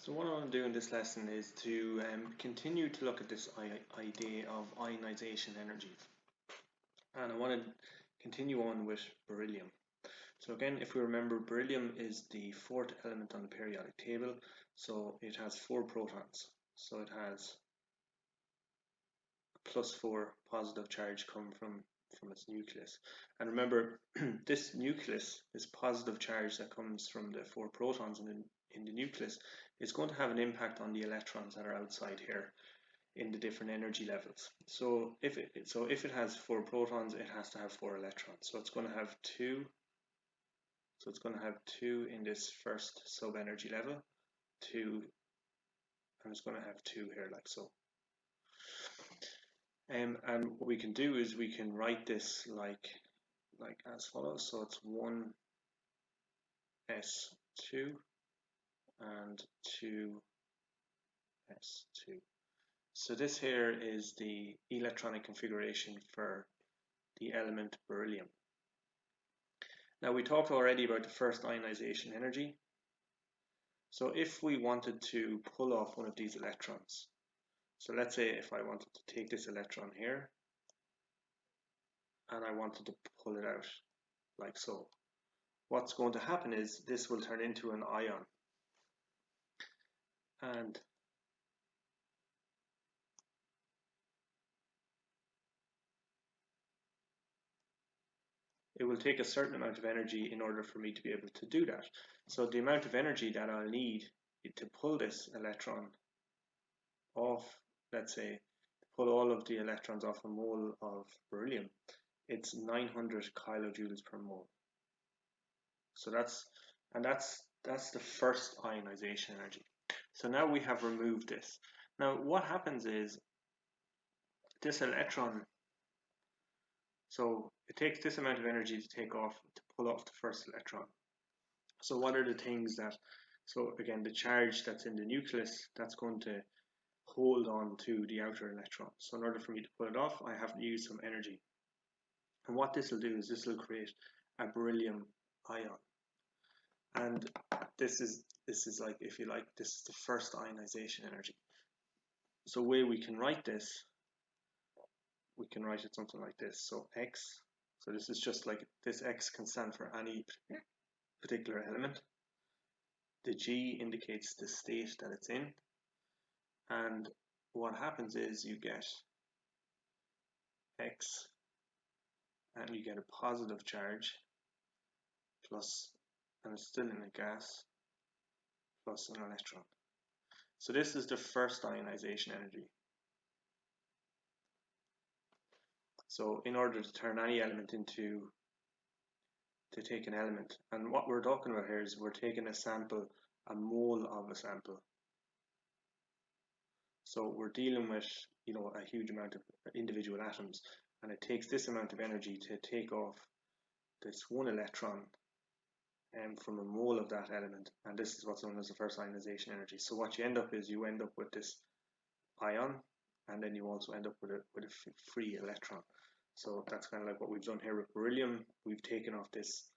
So what I want to do in this lesson is to continue to look at this idea of ionization energy. And I want to continue on with beryllium. So again, if we remember, beryllium is the fourth element on the periodic table. So it has 4 protons. So it has a +4 positive charge come from its nucleus. And remember, this nucleus, this positive charge that comes from the 4 protons in the nucleus, is going to have an impact on the electrons that are outside here in the different energy levels. So if it has 4 protons, it has to have 4 electrons. So it's going to have 2. So it's going to have 2 in this first sub-energy level, 2, and it's going to have 2 here like so. And what we can do is we can write this like as follows. So it's 1 S2 and 2 S2. So this here is the electronic configuration for the element beryllium. Now we talked already about the first ionization energy. So if we wanted to pull off one of these electrons, so let's say if I wanted to take this electron here and I wanted to pull it out like so, what's going to happen is this will turn into an ion, and it will take a certain amount of energy in order for me to be able to do that. So the amount of energy that I'll need to pull this electron off, let's say, pull all of the electrons off a mole of beryllium, it's 900 kilojoules per mole. So that's the first ionization energy. So now we have removed this. Now what happens is this electron, so it takes this amount of energy to pull off the first electron. So what are the things that, so again, the charge that's in the nucleus, that's going to hold on to the outer electron. So in order for me to pull it off, I have to use some energy. And what this will do is this will create a beryllium ion. And this is like, if you like, this is the first ionization energy. So the way we can write this, we can write it something like this. So X, so this is just like, this X can stand for any particular element. The G indicates the state that it's in. And what happens is you get X and you get a positive charge plus, and it's still in a gas, plus an electron. So this is the first ionization energy. So in order to turn any element to take an element, and what we're talking about here is we're taking a sample, a mole of a sample. So we're dealing with, you know, a huge amount of individual atoms, and it takes this amount of energy to take off this one electron from a mole of that element, and this is what's known as the first ionization energy. So what you end up is you end up with this ion, and then you also end up with a free electron. So that's kind of like what we've done here with beryllium. We've taken off this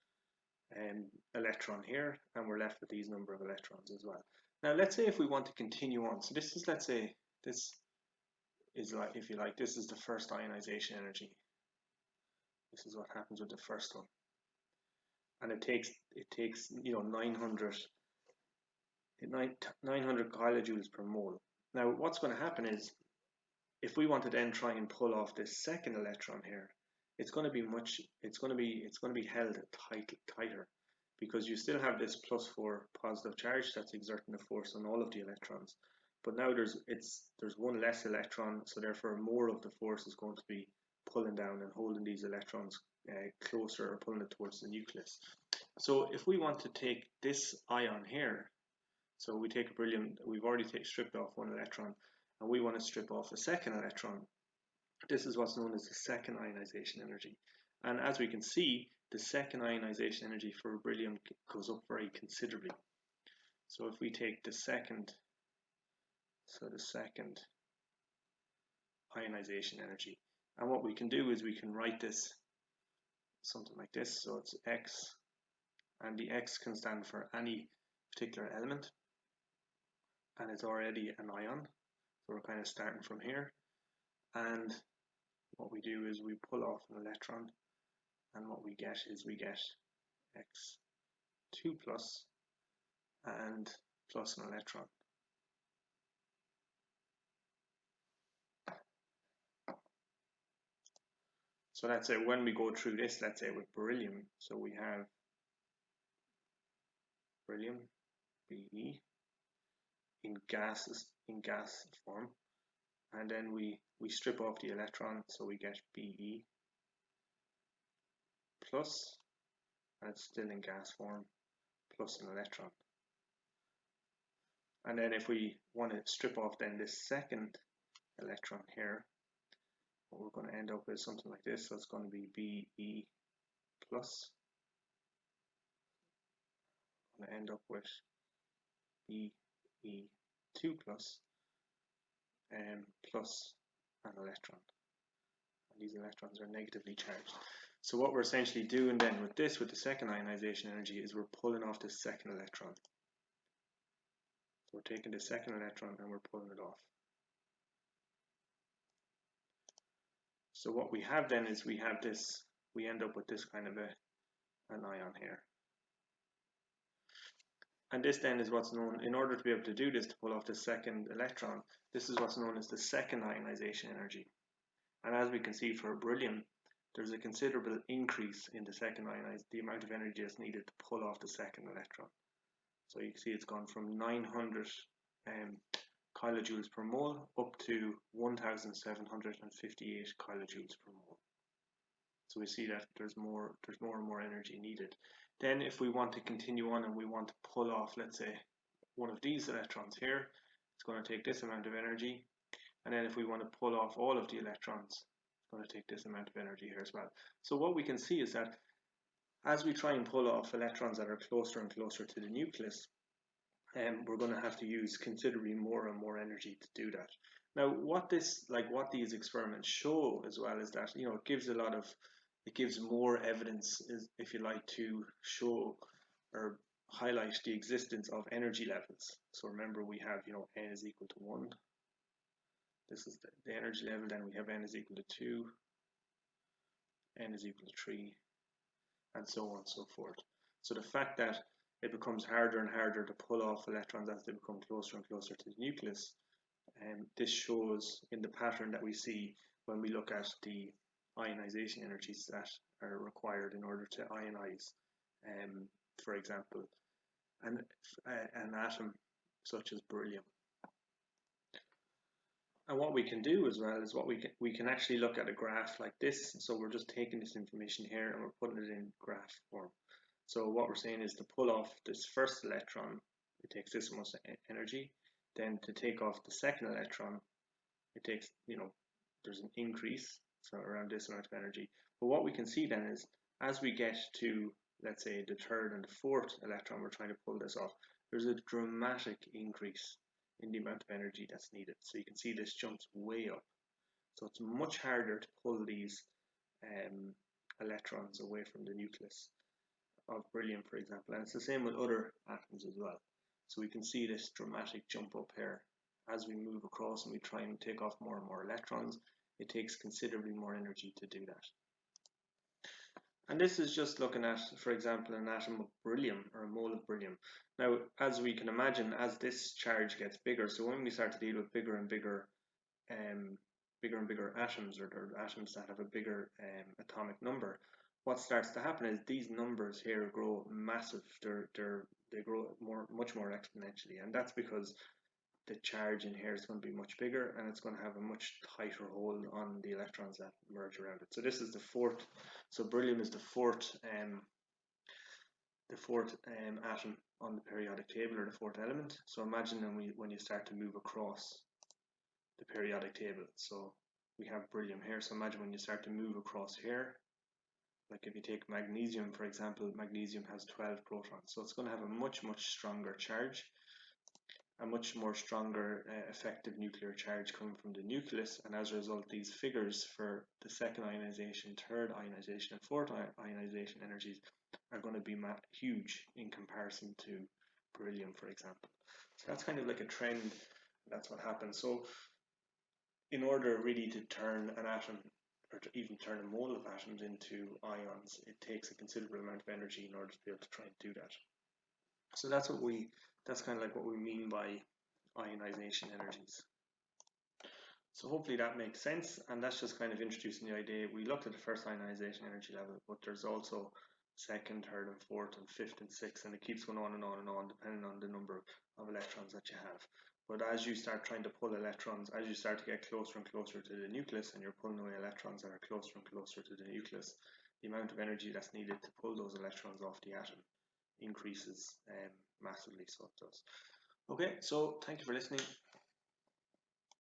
electron here, and we're left with these number of electrons as well. Now let's say if we want to continue on, so this is, let's say this is like, if you like, this is the first ionization energy. This is what happens with the first one, and it takes you know 900 kilojoules per mole. Now what's going to happen is, if we want to then try and pull off this second electron here, it's going to be held tighter, because you still have this +4 positive charge that's exerting a force on all of the electrons, but now there's one less electron, so therefore more of the force is going to be pulling down and holding these electrons closer, or pulling it towards the nucleus. So if we want to take this ion here, so we take a beryllium, we've already stripped off one electron, and we want to strip off a second electron. This is what's known as the second ionization energy. And as we can see, the second ionization energy for beryllium goes up very considerably. So if we take the second ionization energy, and what we can do is we can write this something like this. So it's X, and the X can stand for any particular element. and it's already an ion. So we're kind of starting from here. And what we do is we pull off an electron, and what we get is we get X2 plus and plus an electron. So let's say when we go through this, let's say with beryllium, so we have beryllium, Be, in gas form, and then we strip off the electron, so we get Be plus, and it's still in gas form, plus an electron. And then if we want to strip off then this second electron here, what we're going to end up with something like this. So it's going to be Be plus. We're going to end up with Be2 plus, plus an electron. And these electrons are negatively charged. So what we're essentially doing then with this, with the second ionization energy, is we're pulling off the second electron. So we're taking the second electron and we're pulling it off. So what we have then is we have this, we end up with this kind of an ion here. And this then is what's known, in order to be able to do this, to pull off the second electron, this is what's known as the second ionization energy. And as we can see for beryllium, there's a considerable increase in the second the amount of energy that's needed to pull off the second electron. So you can see it's gone from 900 kilojoules per mole up to 1758 kilojoules per mole. So we see that there's more and more energy needed. Then if we want to continue on and we want to pull off, let's say, one of these electrons here, it's going to take this amount of energy. And then if we want to pull off all of the electrons, it's going to take this amount of energy here as well. So what we can see is that as we try and pull off electrons that are closer and closer to the nucleus, we're going to have to use considerably more and more energy to do that. Now, what these experiments show as well is that, it gives more evidence, if you like, to show or highlight the existence of energy levels. So remember, we have, n is equal to 1. This is the energy level. Then we have n is equal to 2, n is equal to 3, and so on and so forth. So the fact that it becomes harder and harder to pull off electrons as they become closer and closer to the nucleus, and this shows in the pattern that we see when we look at the ionization energies that are required in order to ionize, for example, an atom such as beryllium. And what we can do as well is we can actually look at a graph like this. So we're just taking this information here and we're putting it in graph form. So what we're saying is to pull off this first electron, it takes this much energy. Then to take off the second electron, it takes, there's an increase, so around this amount of energy. But what we can see then is, as we get to, let's say, the third and the fourth electron, we're trying to pull this off, there's a dramatic increase in the amount of energy that's needed. So you can see this jumps way up. So it's much harder to pull these electrons away from the nucleus of beryllium, for example. And it's the same with other atoms as well. So we can see this dramatic jump up here. As we move across and we try and take off more and more electrons, it takes considerably more energy to do that. And this is just looking at, for example, an atom of beryllium, or a mole of beryllium. Now, as we can imagine, as this charge gets bigger, so when we start to deal with bigger and bigger atoms, or atoms that have a bigger atomic number, what starts to happen is these numbers here grow massive. They grow much more exponentially, and that's because the charge in here is going to be much bigger, and it's going to have a much tighter hold on the electrons that merge around it. So this is the fourth. So beryllium is the fourth atom on the periodic table, or the fourth element. So imagine when you start to move across the periodic table. So we have beryllium here. So imagine when you start to move across here. Like if you take magnesium, for example, magnesium has 12 protons. So it's going to have a much stronger charge, a much more stronger effective nuclear charge coming from the nucleus, and as a result, these figures for the second ionization, third ionization, and fourth ionization energies are going to be huge in comparison to beryllium, for example. So that's kind of like a trend. That's what happens. So in order really to turn an atom, or to even turn a mole of atoms into ions, it takes a considerable amount of energy in order to be able to try and do that. So that's kind of like what we mean by ionization energies. So hopefully that makes sense, and that's just kind of introducing the idea. We looked at the first ionization energy level, but there's also second, third, and fourth, and fifth, and sixth, and it keeps going on and on and on, depending on the number of electrons that you have. But as you start trying to pull electrons, as you start to get closer and closer to the nucleus, and you're pulling away electrons that are closer and closer to the nucleus, the amount of energy that's needed to pull those electrons off the atom increases massively, so it does. Okay, so thank you for listening.